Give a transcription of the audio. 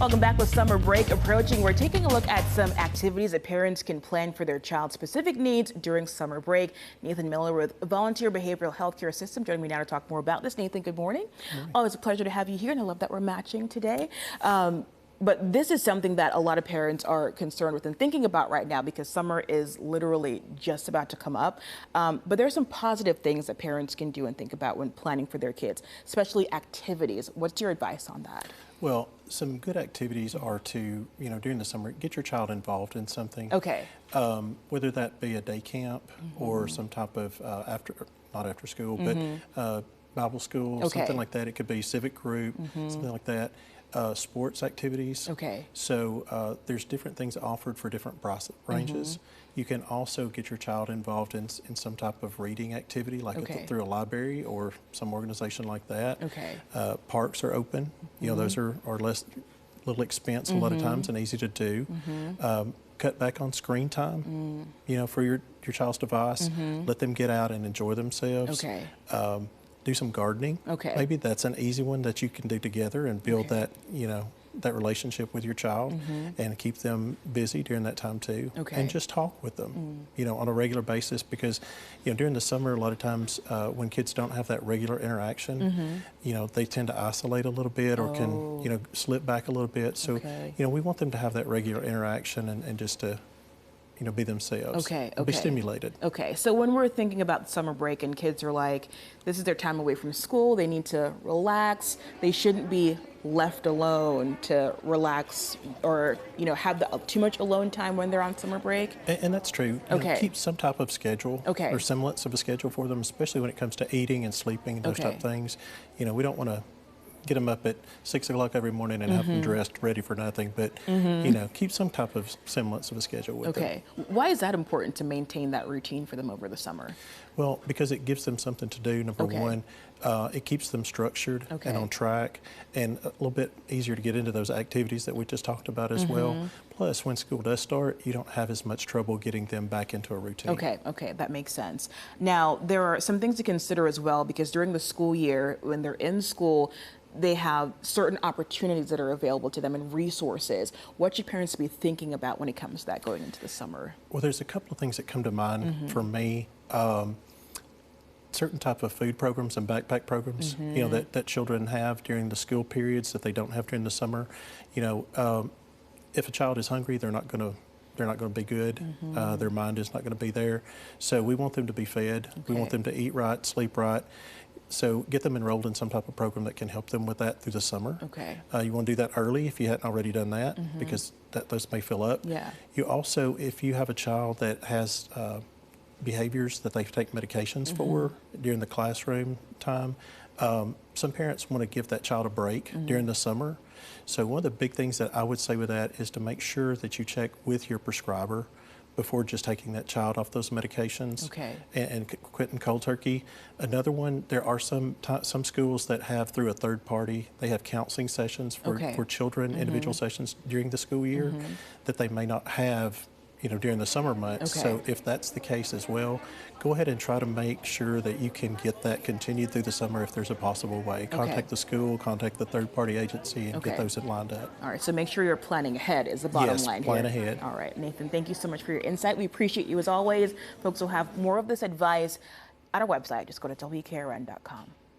Welcome back. With summer break approaching, we're taking a look at some activities that parents can plan for their child's specific needs during summer break. Nathan Miller with Volunteer Behavioral Healthcare System joining me now to talk more about this. Nathan, good morning. Good morning. Always a pleasure to have you here, and I love that we're matching today. But this is something that a lot of parents are concerned with and thinking about right now because summer is literally just about to come up. But there are some positive things that parents can do and think about when planning for their kids, especially activities. What's your advice on that? Well, some good activities are to, during the summer, get your child involved in something. Okay. Whether that be a day camp or some type of not after school, but Bible school, something like that. It could be civic group, something like that. Sports activities. Okay. So there's different things offered for different price ranges. You can also get your child involved in some type of reading activity, like through a library or some organization like that. Okay. Parks are open. Those are less little expense a lot of times and easy to do. Cut back on screen time. For your child's device. Let them get out and enjoy themselves. Okay. Do some gardening. Okay. Maybe that's an easy one that you can do together and build that, that relationship with your child and keep them busy during that time too. Okay. And just talk with them, on a regular basis because, during the summer, a lot of times when kids don't have that regular interaction, they tend to isolate a little bit or can, slip back a little bit. So, we want them to have that regular interaction and just to, be themselves. Okay. Be stimulated. Okay. So when we're thinking about summer break and kids are like, this is their time away from school, they need to relax, they shouldn't be left alone to relax or, have too much alone time when they're on summer break? And that's true. Keep some type of schedule or semblance of a schedule for them, especially when it comes to eating and sleeping and those type of things. We don't want to get them up at 6 o'clock every morning and have them dressed ready for nothing, but keep some type of semblance of a schedule with them. Why is that important to maintain that routine for them over the summer? Well, because it gives them something to do, number one. It keeps them structured and on track and a little bit easier to get into those activities that we just talked about as well. Plus, when school does start, you don't have as much trouble getting them back into a routine. Okay, that makes sense. Now, there are some things to consider as well because during the school year, when they're in school, they have certain opportunities that are available to them and resources. What should parents be thinking about when it comes to that going into the summer? Well, there's a couple of things that come to mind for me. Certain type of food programs and backpack programs, that children have during the school periods that they don't have during the summer. If a child is hungry, they're not going to be good. Their mind is not going to be there. So we want them to be fed. We want them to eat right, sleep right. So get them enrolled in some type of program that can help them with that through the summer. You want to do that early if you hadn't already done that because those may fill up. You also, if you have a child that has behaviors that they take medications for during the classroom time, some parents want to give that child a break during the summer. So one of the big things that I would say with that is to make sure that you check with your prescriber before just taking that child off those medications and quitting cold turkey. Another one, there are some schools that have through a third party, they have counseling sessions for children, individual sessions during the school year that they may not have during the summer months. So if that's the case as well, go ahead and try to make sure that you can get that continued through the summer if there's a possible way. Contact the school, contact the third-party agency, and get those lined up. All right, so make sure you're planning ahead is the bottom line here. Plan ahead. All right, Nathan, thank you so much for your insight. We appreciate you as always. Folks will have more of this advice at our website. Just go to wkrn.com.